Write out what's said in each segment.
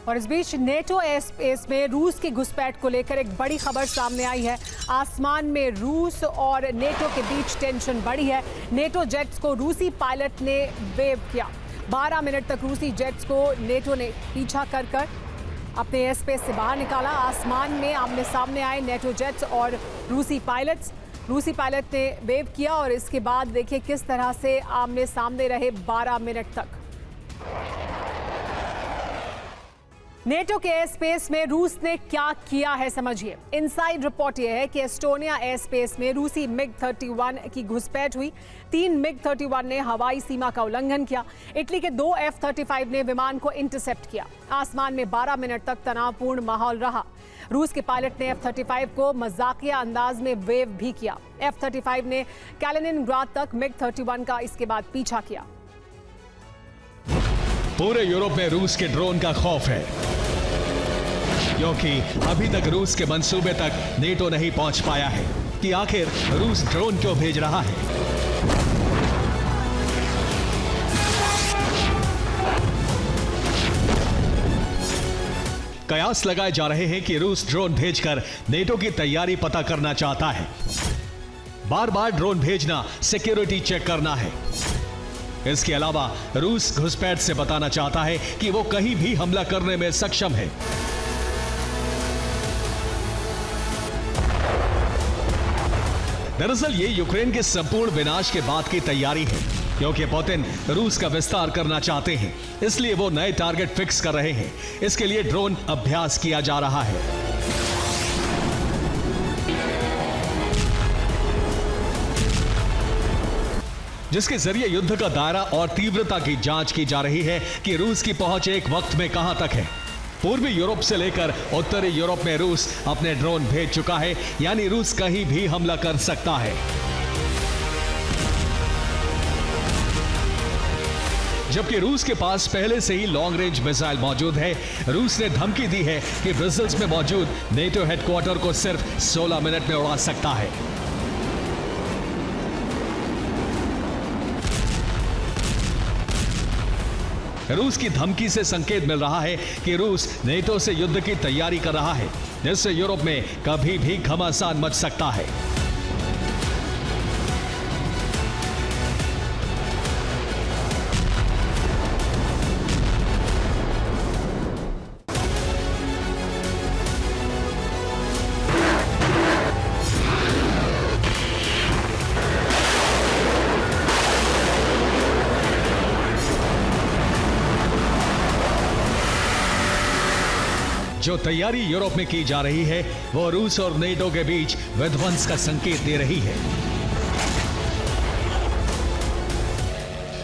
और इस बीच NATO air space में रूस की घुसपैठ को लेकर एक बड़ी खबर सामने आई है। आसमान में रूस और नेटो के बीच टेंशन बढ़ी है। नेटो जेट्स को रूसी पायलट ने वेव किया। 12 मिनट तक रूसी जेट्स को नेटो ने पीछा कर अपने एयर स्पेस से बाहर निकाला। आसमान में आमने सामने आए नेटो जेट्स और रूसी पायलट्स। रूसी पायलट ने वेव किया और इसके बाद देखिए किस तरह से आमने सामने रहे 12 मिनट तक। नेटो के एयर स्पेस में रूस ने क्या किया है समझिए। इनसाइड रिपोर्ट यह है कि एस्टोनिया एयर स्पेस में रूसी MiG-31 की घुसपैठ हुई। 3 MiG-31 ने हवाई सीमा का उल्लंघन किया। इटली के 2 F-35 ने विमान को इंटरसेप्ट किया। आसमान में 12 मिनट तक तनावपूर्ण माहौल रहा। रूस के पायलट ने F-35 को मजाकिया अंदाज में वेव भी किया। F-35 ने कैलिनिनग्राड तक MiG-31 का इसके बाद पीछा किया। पूरे यूरोप में रूस के ड्रोन का खौफ है, क्योंकि अभी तक रूस के मंसूबे तक नेटो नहीं पहुंच पाया है कि आखिर रूस ड्रोन क्यों भेज रहा है। कयास लगाए जा रहे हैं कि रूस ड्रोन भेजकर नेटो की तैयारी पता करना चाहता है। बार बार ड्रोन भेजना सिक्योरिटी चेक करना है। इसके अलावा रूस घुसपैठ से बताना चाहता है कि वो कहीं भी हमला करने में सक्षम है। दरअसल ये यूक्रेन के संपूर्ण विनाश के बाद की तैयारी है, क्योंकि पुतिन रूस का विस्तार करना चाहते हैं। इसलिए वो नए टारगेट फिक्स कर रहे हैं। इसके लिए ड्रोन अभ्यास किया जा रहा है। जिसके जरिए युद्ध का दायरा और तीव्रता की जांच की जा रही है कि रूस की पहुंच एक वक्त में कहां तक है। पूर्वी यूरोप से लेकर उत्तरी यूरोप में रूस अपने ड्रोन भेज चुका है, यानी रूस कहीं भी हमला कर सकता है। जबकि रूस के पास पहले से ही लॉन्ग रेंज मिसाइल मौजूद है। रूस ने धमकी दी है कि ब्रसेल्स में मौजूद नेटो हेडक्वार्टर को सिर्फ 16 मिनट में उड़ा सकता है। रूस की धमकी से संकेत मिल रहा है कि रूस नेटो से युद्ध की तैयारी कर रहा है, जिससे यूरोप में कभी भी घमासान मच सकता है। जो तैयारी यूरोप में की जा रही है वो रूस और नेटो के बीच विध्वंस का संकेत दे रही है,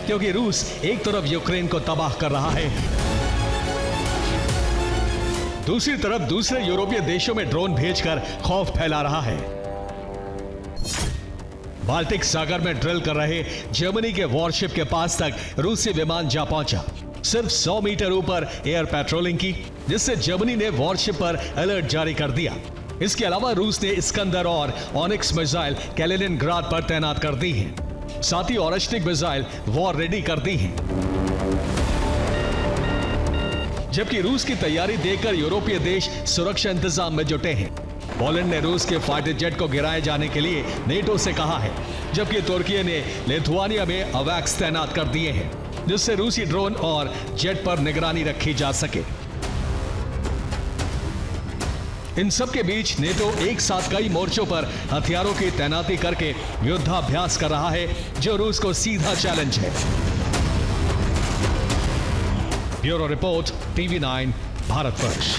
क्योंकि रूस एक तरफ यूक्रेन को तबाह कर रहा है, दूसरी तरफ दूसरे यूरोपीय देशों में ड्रोन भेजकर खौफ फैला रहा है। बाल्टिक सागर में ड्रिल कर रहे जर्मनी के वॉरशिप के पास तक रूसी विमान जा पहुंचा। सिर्फ 100 मीटर ऊपर एयर पेट्रोलिंग की, जिससे जर्मनी ने वॉरशिप पर अलर्ट जारी कर दिया। इसके अलावा रूस ने इस्कंदर और ऑनिक्स मिसाइल कैलिनिनग्राड पर तैनात कर दी हैं। साथ ही ऑरेस्टिक मिसाइल वॉर रेडी कर दी हैं। जबकि रूस की तैयारी देखकर यूरोपीय देश सुरक्षा इंतजाम में जुटे हैं। पोलैंड ने रूस के फाइटर जेट को गिराए जाने के लिए नेटो से कहा है, जबकि तुर्की ने लिथुआनिया में अवैक्स तैनात कर दिए हैं, जिससे रूसी ड्रोन और जेट पर निगरानी रखी जा सके। इन सब के बीच नेटो एक साथ कई मोर्चों पर हथियारों की तैनाती करके युद्धाभ्यास कर रहा है, जो रूस को सीधा चैलेंज है। Bureau report, TV9 Bharatvarsh.